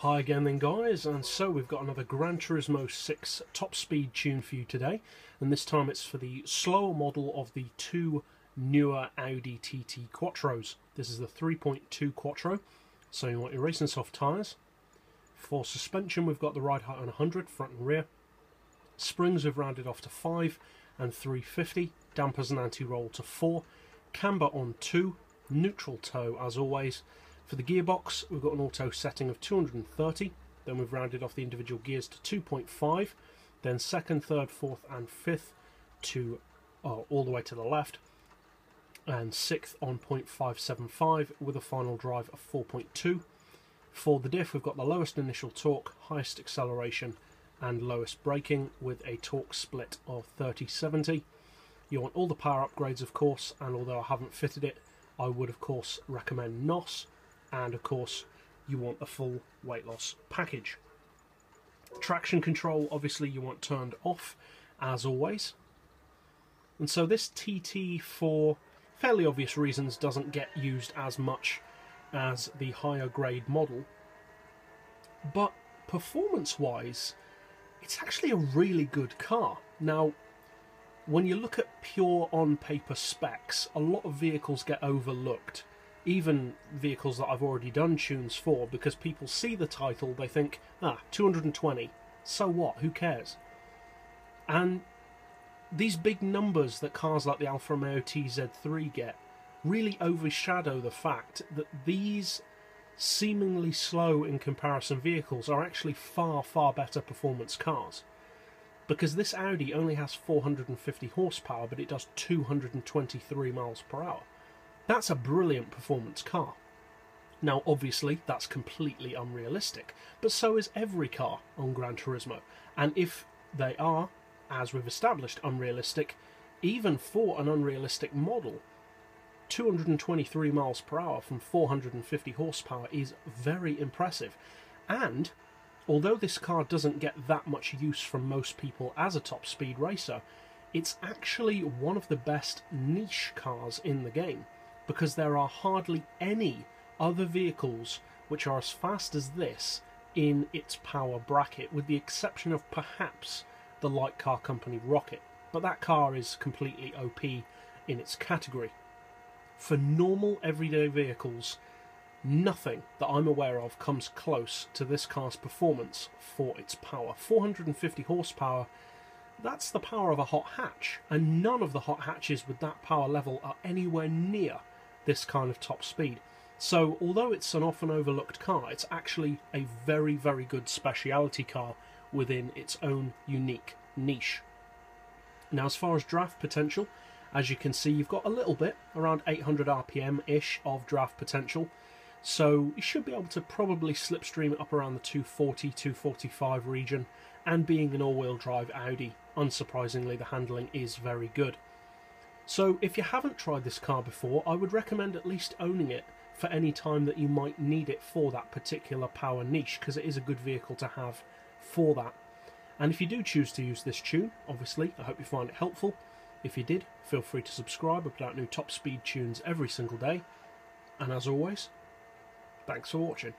Hi again then guys, and so we've got another GranTurismo 6 top speed tune for you today, and this time it's for the slower model of the two newer Audi TT Quattros. This is the 3.2 Quattro, so you want your racing soft tyres. For suspension we've got the ride height on 100, front and rear. Springs we've rounded off to 5 and 350, dampers and anti-roll to 4, camber on 2, neutral toe as always. For the gearbox, we've got an auto setting of 230, then we've rounded off the individual gears to 2.5, then second, third, fourth and fifth to all the way to the left, and sixth on 0.575 with a final drive of 4.2. For the diff, we've got the lowest initial torque, highest acceleration and lowest braking with a torque split of 30-70. You want all the power upgrades of course, and although I haven't fitted it, I would of course recommend NOS. And of course you want the full weight loss package. Traction control obviously you want turned off as always, and so this TT for fairly obvious reasons doesn't get used as much as the higher grade model, but performance wise it's actually a really good car. Now when you look at pure on paper specs, a lot of vehicles get overlooked, even vehicles that I've already done tunes for, because people see the title, they think, 220, so what, who cares? And these big numbers that cars like the Alfa Romeo TZ3 get really overshadow the fact that these seemingly slow in comparison vehicles are actually far, far better performance cars. Because this Audi only has 450 horsepower, but it does 223 miles per hour. That's a brilliant performance car. Now obviously that's completely unrealistic, but so is every car on GranTurismo, and if they are, as we've established, unrealistic, even for an unrealistic model, 223 miles per hour from 450 horsepower is very impressive. And although this car doesn't get that much use from most people as a top speed racer, it's actually one of the best niche cars in the game, because there are hardly any other vehicles which are as fast as this in its power bracket, with the exception of perhaps the light car company Rocket, but that car is completely OP in its category. For normal everyday vehicles, nothing that I'm aware of comes close to this car's performance for its power. 450 horsepower, that's the power of a hot hatch, and none of the hot hatches with that power level are anywhere near this kind of top speed. So although it's an often overlooked car, it's actually a very, very good speciality car within its own unique niche. Now as far as draft potential, as you can see you've got a little bit, around 800 RPM-ish of draft potential, so you should be able to probably slipstream it up around the 240, 245 region, and being an all-wheel drive Audi, unsurprisingly the handling is very good. So if you haven't tried this car before, I would recommend at least owning it for any time that you might need it for that particular power niche, because it is a good vehicle to have for that. And if you do choose to use this tune, obviously, I hope you find it helpful. If you did, feel free to subscribe. I put out new top speed tunes every single day. And as always, thanks for watching.